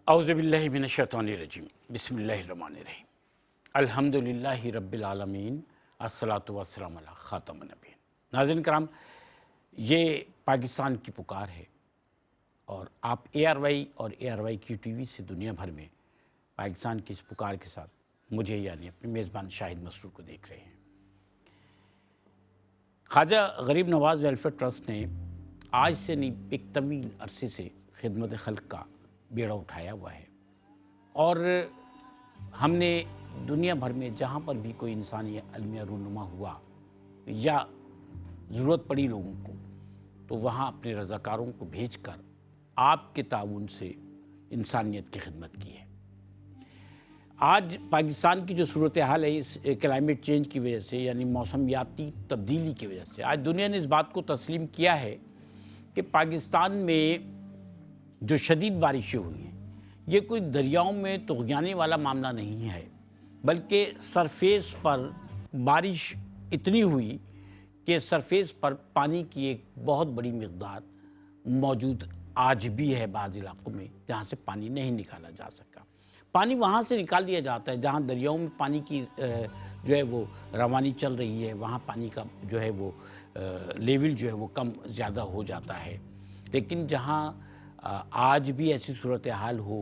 औज़ुबिल्लाहि मिनश्शैतानिर्रजीम बिस्मिल्लाहिर्रहमानिर्रहीम अल्हम्दुलिल्लाहि रब्बिल आलमीन अस्सलातु वस्सलामु अला ख़ातमिन नबिय्यीन। नाज़रीन करम, ये पाकिस्तान की पुकार है और आप ARY और ARY QTV से दुनिया भर में पाकिस्तान की इस पुकार के साथ मुझे यानी अपने मेज़बान शाहिद मसरूर को देख रहे हैं। ख्वाजा गरीब नवाज़ वेलफेयर ट्रस्ट ने आज से नहीं एक तवील अरसे से खिदमत खल्क का बेड़ा उठाया हुआ है और हमने दुनिया भर में जहाँ पर भी कोई इंसानी अलमिया रूनुमा हुआ या ज़रूरत पड़ी लोगों को, तो वहाँ अपने रज़ाकारों को भेजकर आपके ताउन से इंसानियत की खिदमत की है। आज पाकिस्तान की जो सूरत हाल है इस क्लाइमेट चेंज की वजह से, यानी मौसमियाती तब्दीली की वजह से, आज दुनिया ने इस बात को तस्लीम किया है कि पाकिस्तान में जो शदीद बारिशें हुई हैं ये कोई दरियाओं में तुग़यानी वाला मामला नहीं है, बल्कि सरफेस पर बारिश इतनी हुई कि सरफेस पर पानी की एक बहुत बड़ी मिक़दार मौजूद आज भी है बाज़ इलाक़ों में जहाँ से पानी नहीं निकाला जा सका। पानी वहाँ से निकाल दिया जाता है जहाँ दरियाओं में पानी की जो है वो रवानी चल रही है, वहाँ पानी का जो है वो लेवल जो है वो कम ज़्यादा हो जाता है। लेकिन जहाँ आज भी ऐसी सूरत हाल हो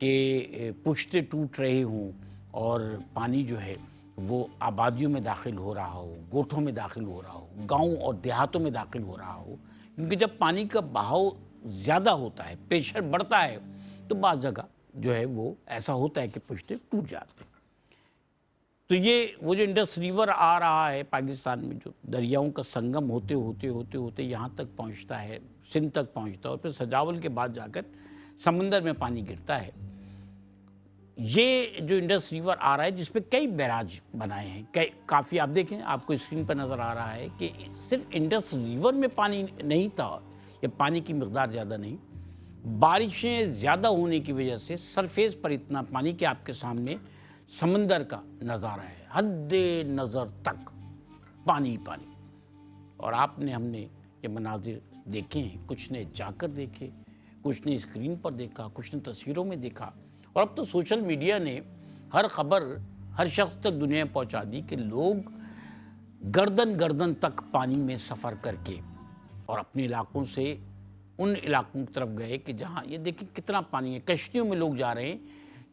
कि पुश्ते टूट रहे हों और पानी जो है वो आबादियों में दाखिल हो रहा हो, गोठों में दाखिल हो रहा हो, गाँव और देहातों में दाखिल हो रहा हो, क्योंकि जब पानी का बहाव ज़्यादा होता है, प्रेशर बढ़ता है, तो बाज़ जगह जो है वो ऐसा होता है कि पुश्ते टूट जाते हैं। तो ये वो जो इंडस रिवर आ रहा है पाकिस्तान में, जो दरियाओं का संगम होते होते होते होते यहाँ तक पहुँचता है, सिंध तक पहुँचता है और फिर सजावल के बाद जाकर समंदर में पानी गिरता है। ये जो इंडस रिवर आ रहा है जिस पे कई बैराज बनाए हैं, काफ़ी आप देखें, आपको स्क्रीन पर नज़र आ रहा है कि सिर्फ इंडस रिवर में पानी नहीं था या पानी की मिक़दार ज़्यादा नहीं, बारिशें ज़्यादा होने की वजह से सरफेस पर इतना पानी कि आपके सामने समंदर का नज़ारा है, हद्दे नज़र तक पानी पानी। और हमने ये मनाजिर देखे हैं, कुछ ने जाकर देखे, कुछ ने स्क्रीन पर देखा, कुछ ने तस्वीरों में देखा, और अब तो सोशल मीडिया ने हर खबर हर शख्स तक दुनिया में पहुंचा दी कि लोग गर्दन गर्दन तक पानी में सफ़र करके और अपने इलाकों से उन इलाकों की तरफ गए कि जहाँ ये देखिए कितना पानी है, कश्तियों में लोग जा रहे हैं।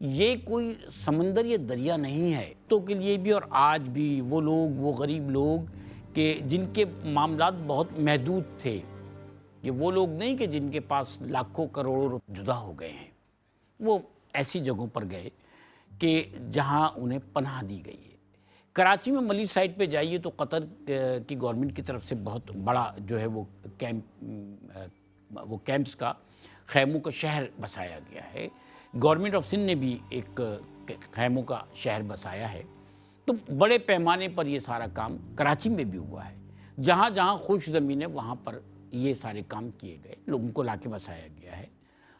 ये कोई समंदर या दरिया नहीं है। तो के लिए भी और आज भी वो लोग, वो गरीब लोग कि जिनके मामलात बहुत महदूद थे, ये वो लोग नहीं कि जिनके पास लाखों करोड़ों रुपए जुदा हो गए हैं, वो ऐसी जगहों पर गए कि जहाँ उन्हें पनाह दी गई है। कराची में मली साइड पे जाइए तो कतर की गवर्नमेंट की तरफ से बहुत बड़ा जो है वो कैंप्स का, खैमों का शहर बसाया गया है। गवर्नमेंट ऑफ सिंध ने भी एक खैमों का शहर बसाया है। तो बड़े पैमाने पर ये सारा काम कराची में भी हुआ है। जहाँ जहाँ खुश ज़मीन है वहाँ पर ये सारे काम किए गए, लोगों को लाके बसाया गया है।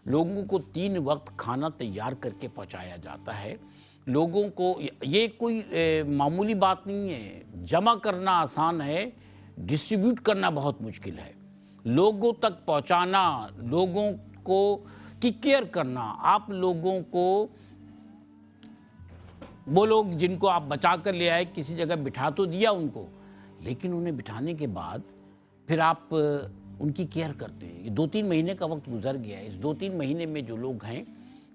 लोगों को 3 वक्त खाना तैयार करके पहुँचाया जाता है। लोगों को ये कोई मामूली बात नहीं है। जमा करना आसान है, डिस्ट्रीब्यूट करना बहुत मुश्किल है। लोगों तक पहुँचाना, लोगों को की केयर करना, आप लोगों को, वो लोग जिनको आप बचा कर ले आए, किसी जगह बिठा तो दिया उनको, लेकिन उन्हें बिठाने के बाद फिर आप उनकी केयर करते हैं। ये 2-3 महीने का वक्त गुजर गया है। इस 2-3 महीने में जो लोग हैं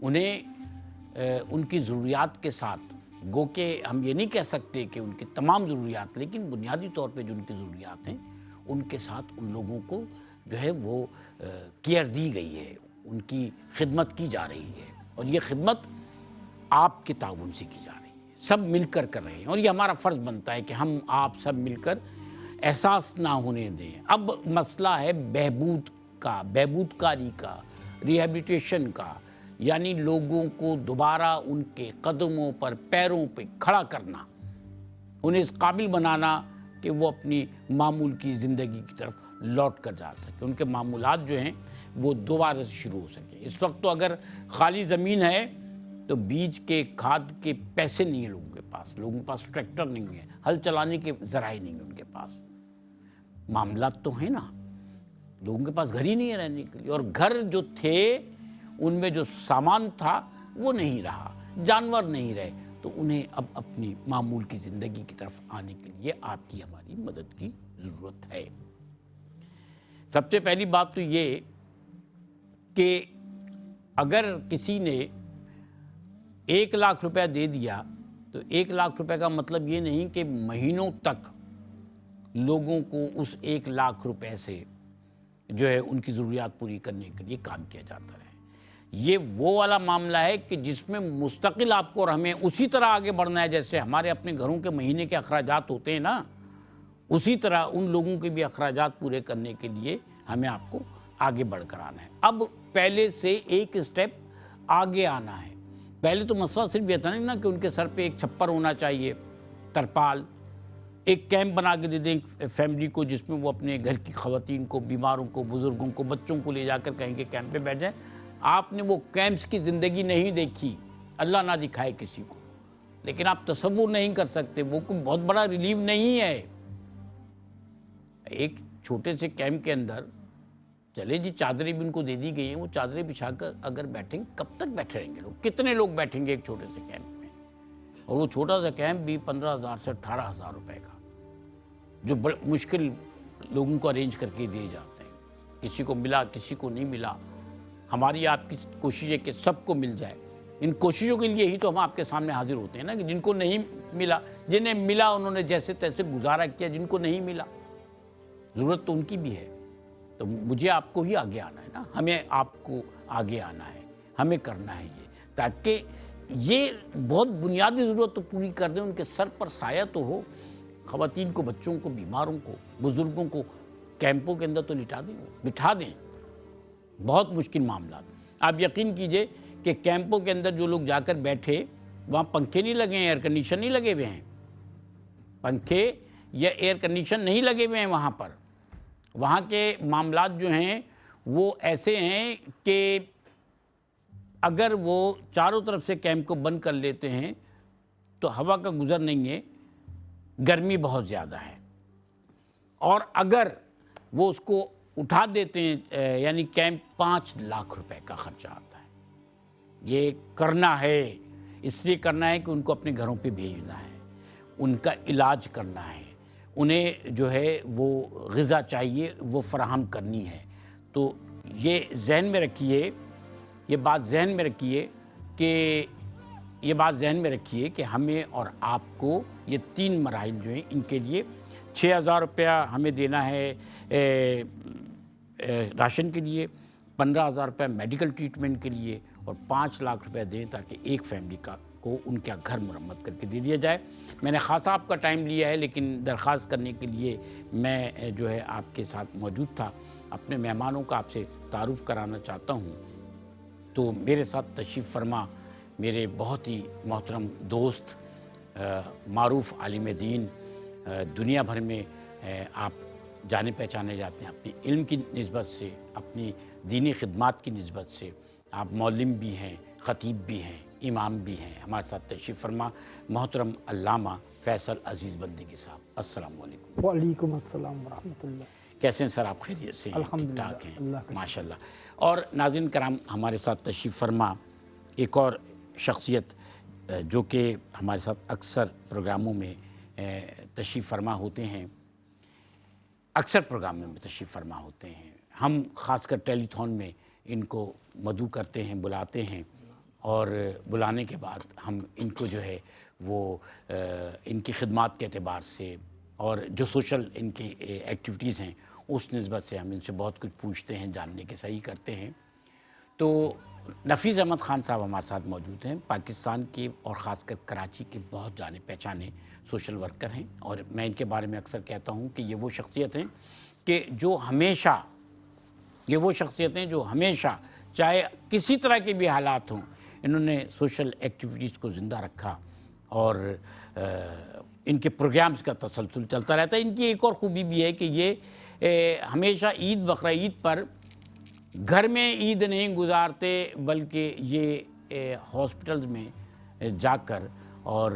उन्हें उनकी ज़रूरियात के साथ, गो के हम ये नहीं कह सकते कि उनकी तमाम ज़रूरियात, लेकिन बुनियादी तौर पे जो उनकी ज़रूरियात हैं उनके साथ उन लोगों को जो है वो केयर दी गई है, उनकी खिदमत की जा रही है। और ये खिदमत आपके ताउन से की जा रही है, सब मिलकर कर रहे हैं। और ये हमारा फ़र्ज़ बनता है कि हम आप सब मिलकर एहसास ना होने दें। अब मसला है बहबूद का, बहबूदकारी का, रिहैबिलिटेशन का, यानी लोगों को दोबारा उनके कदमों पर, पैरों पे खड़ा करना, उन्हें इस काबिल बनाना कि वो अपनी मामूल की ज़िंदगी की तरफ लौट कर जा सके, उनके मामूलात जो हैं वो दोबारा से शुरू हो सके। इस वक्त तो अगर खाली ज़मीन है तो बीज के, खाद के पैसे नहीं है लोगों के पास ट्रैक्टर नहीं है, हल चलाने के ज़राए नहीं है उनके पास। मामलात तो हैं ना, लोगों के पास घर ही नहीं है रहने के लिए, और घर जो थे उनमें जो सामान था वो नहीं रहा, जानवर नहीं रहे, तो उन्हें अब अपनी मामूल की ज़िंदगी की तरफ आने के लिए आपकी हमारी मदद की ज़रूरत है। सबसे पहली बात तो ये कि अगर किसी ने 1 लाख रुपया दे दिया तो 1 लाख रुपए का मतलब ये नहीं कि महीनों तक लोगों को उस 1 लाख रुपए से जो है उनकी ज़रूरियात पूरी करने के लिए काम किया जाता रहे। ये वो वाला मामला है कि जिसमें मुस्तकिल आपको और हमें उसी तरह आगे बढ़ना है जैसे हमारे अपने घरों के महीने के अखराजात होते हैं ना, उसी तरह उन लोगों के भी अखराजात पूरे करने के लिए हमें आपको आगे बढ़कर आना है। अब पहले से एक स्टेप आगे आना है। पहले तो मसला सिर्फ ये था नहीं ना कि उनके सर पे एक छप्पर होना चाहिए, तरपाल, एक कैंप बना के दे दें फैमिली को जिसमें वो अपने घर की ख़वातीन को, बीमारों को, बुज़ुर्गों को, बच्चों को ले जाकर कहेंगे कैंप पे बैठ जाएँ। आपने वो कैंप्स की ज़िंदगी नहीं देखी, अल्लाह ना दिखाए किसी को, लेकिन आप तसव्वुर नहीं कर सकते, वो कोई बहुत बड़ा रिलीफ नहीं है। एक छोटे से कैंप के अंदर चले जी चादरें भी उनको दे दी गई हैं, वो चादरें बिछाकर अगर बैठेंगे कब तक बैठे रहेंगे लोग, कितने लोग बैठेंगे एक छोटे से कैंप में। और वो छोटा सा कैंप भी 15,000 से 18,000 रुपए का, जो बड़े मुश्किल लोगों को अरेंज करके दिए जाते हैं। किसी को मिला, किसी को नहीं मिला। हमारी आपकी कोशिश है कि सबको मिल जाए। इन कोशिशों के लिए ही तो हम आपके सामने हाजिर होते हैं ना, कि जिनको नहीं मिला, जिन्हें मिला उन्होंने जैसे तैसे गुजारा किया, जिनको नहीं मिला ज़रूरत तो उनकी भी है। तो मुझे आपको ही आगे आना है ना, हमें आपको आगे आना है, हमें करना है ये, ताकि ये बहुत बुनियादी ज़रूरत तो पूरी कर दें, उनके सर पर साया तो हो। ख़वातीन को, बच्चों को, बीमारों को, बुज़ुर्गों को कैंपों के अंदर तो लिटा दें, बिठा दें। बहुत मुश्किल मामला। आप यकीन कीजिए कि कैंपों के अंदर जो लोग जाकर बैठे, वहाँ पंखे नहीं लगे हैं, एयर कंडीशन नहीं लगे हुए हैं, पंखे या एयर कंडीशन नहीं लगे हुए हैं वहाँ पर। वहाँ के मामलात जो हैं वो ऐसे हैं कि अगर वो चारों तरफ से कैंप को बंद कर लेते हैं तो हवा का गुज़र नहीं है, गर्मी बहुत ज़्यादा है। और अगर वो उसको उठा देते हैं, यानी कैंप 5 लाख रुपए का खर्चा आता है। ये करना है, इसलिए करना है कि उनको अपने घरों पे भेजना है, उनका इलाज करना है, उन्हें जो है वो ग़िज़ा चाहिए वो फ़राहम करनी है। तो ये ज़हन में रखिए, ये बात ज़हन में रखिए कि हमें और आपको ये 3 मराहिल जो हैं इनके लिए 6,000 रुपया हमें देना है राशन के लिए, 15,000 रुपये मेडिकल ट्रीटमेंट के लिए और 5 लाख रुपए दें ताकि एक फैमिली को उनका घर मुरम्मत करके दे दिया जाए। मैंने ख़ासा आपका टाइम लिया है, लेकिन दरख्वास्त करने के लिए मैं जो है आपके साथ मौजूद था। अपने मेहमानों का आपसे तारुफ़ कराना चाहता हूँ। तो मेरे साथ तशरीफ़ फरमा मेरे बहुत ही मोहतरम दोस्त, मारूफ़ आलिम दीन, दुनिया भर में आप जाने पहचाने जाते हैं अपनी इल्म की निस्बत से, अपनी दीनी खिदमत की निस्बत से। आप मौलम भी हैं, ख़तीब भी हैं, इमाम भी हैं। हमारे साथ तशरीफ़ फरमा मोहतरम अल्लामा फ़ैसल अज़ीज़ बंदगी साहब। अस्सलामु अलैकुम। वालेकुम अस्सलाम व रहमतुल्लाह। कैसे हैं सर आप? खैरियत से हैं? अल्हम्दुलिल्लाह, ठीक ठाक हैं? अल्लाह का माशाल्लाह। और नाज़रीन कराम, हमारे साथ तशरीफ़ फरमा एक और शख्सियत जो कि हमारे साथ अक्सर प्रोग्रामों में तशरीफ़ फरमा होते हैं, अक्सर प्रोग्रामों में तशरीफ़ फरमा होते हैं। हम ख़ासकर टेलीथॉन में इनको मदऊ करते हैं, बुलाते हैं, और बुलाने के बाद हम इनको जो है वो इनकी खिदमत के एतबार से और जो सोशल इनकी एक्टिविटीज़ हैं उस निस्बत से हम इनसे बहुत कुछ पूछते हैं, जानने की सही करते हैं। तो नफ़ीस अहमद ख़ान साहब हमारे साथ मौजूद हैं। पाकिस्तान के और ख़ासकर कराची के बहुत जाने पहचाने सोशल वर्कर हैं, और मैं इनके बारे में अक्सर कहता हूँ कि ये वो शख्सियत हैं कि जो हमेशा चाहे किसी तरह के भी हालात हों, इन्होंने सोशल एक्टिविटीज़ को ज़िंदा रखा और इनके प्रोग्राम्स का तसलसल चलता रहता है। इनकी एक और ख़ूबी भी है कि ये हमेशा ईद बकरा ईद पर घर में ईद नहीं गुजारते, बल्कि ये हॉस्पिटल्स में जाकर और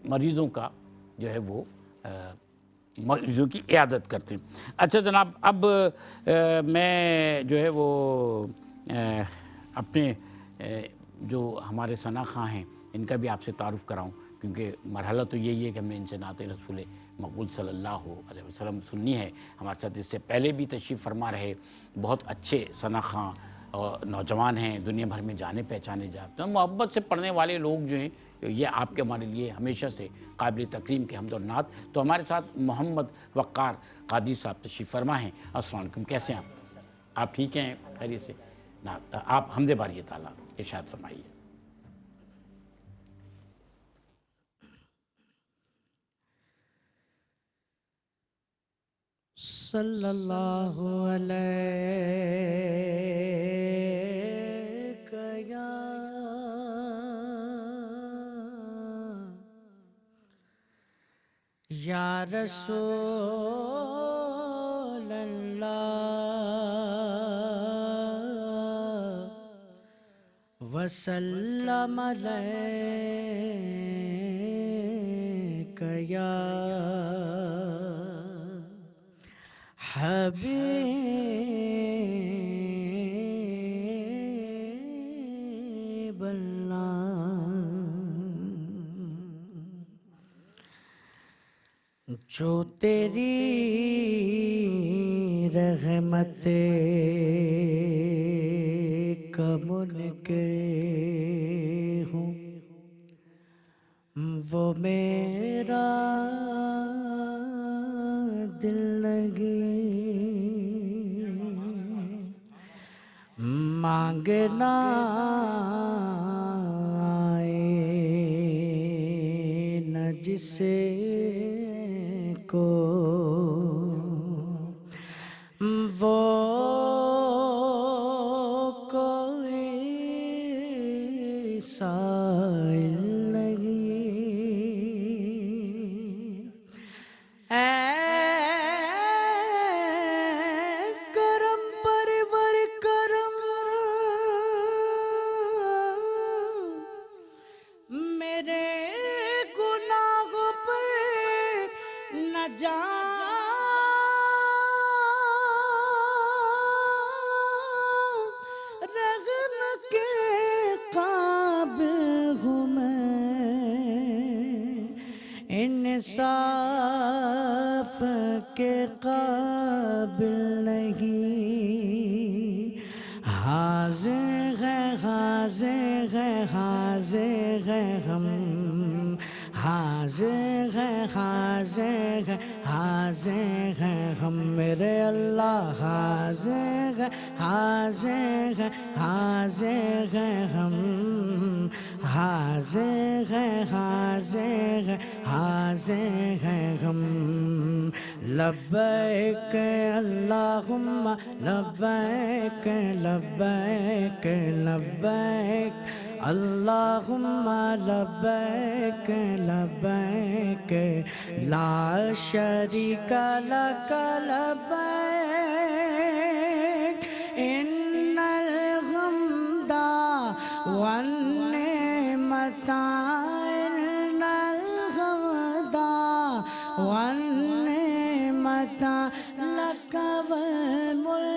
मरीज़ों का जो है वो मरीज़ों की इयादत करते हैं। अच्छा जनाब, अब मैं जो है वो اپنے جو ہمارے ثنا خواں ہیں ان کا بھی آپ سے تعارف کراؤں، کیونکہ مرحلہ تو یہی ہے کہ ہم نے ان سے نعت رسول مقبول صلی اللہ علیہ وسلم سننی ہے۔ ہمارے ساتھ اس سے پہلے بھی تشریف فرما رہے بہت اچھے ثنا خواں اور نوجوان ہیں، دنیا بھر میں جانے پہچانے جاتے ہیں، محبت سے پڑھنے والے لوگ جو ہیں یہ آپ کے ہمارے لیے ہمیشہ سے قابل تکریم کے حمد اور نعت۔ تو ہمارے ساتھ محمد وقار قادری صاحب تشریف فرما ہیں۔ السلام علیکم، کیسے ہیں آپ ٹھیک ہیں؟ خیریت سے؟ آپ حمد باری تعالیٰ ارشاد فرمائیے۔ صلی اللہ علیہ یا رسول اللہ وسلم علیک یا حبیب اللہ، جو تیری رحمت کا منکر ہوں، وہ میرا دل لگی مانگنا آئے نہ جسے کو وہ کوئی سائل لگی، اے کرم پرور کرم میرے گناہوں پر نہ جا رحم کے قابل ہوں میں، انصاف کے قابل نہیں، حاضر ہے حاضر ہے حاضر ہے ہم، حاضر ہے حاضر ہے حاضر ہے ہم، میرے اللہ حاضر ہے حاضر ہے حاضر ہے ہم، حاضر ہے حاضر ہے حاضر ہے ہم، لبیک اللہم لبیک لبیک لبیک اللہم لبیک لبیک لا شریک لک لبیک ان الحمد والنعمت ان الحمد والنعمت لک والملک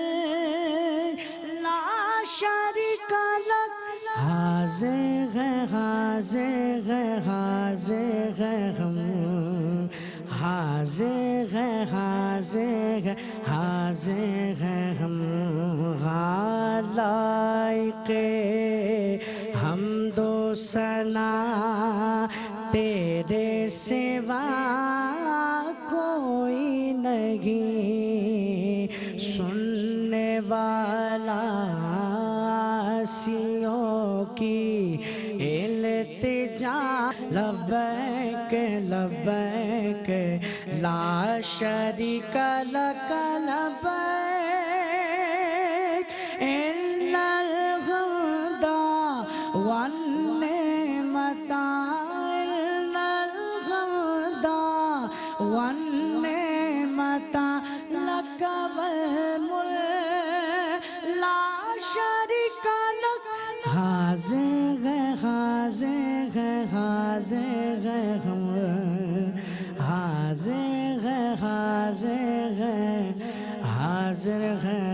لا شریک لک، حاضر ہے حاضر ہے حاضر ہے ہم، حاضر ہے حاضر ہے حاضر ہے ہم، لائق حمد و ثنا تیرے سوا کوئی نہیں، سننے والا آسیوں کی التجا لبیک لبیک لا شریک لک لبیک ان الحمد والنعمت ان الحمد والنعمت لک والملک لا شریک لک، حاضر ہے حاضر ہے حاضر ہے ہم، حاضر ہے حاضر ہے حاضر ہے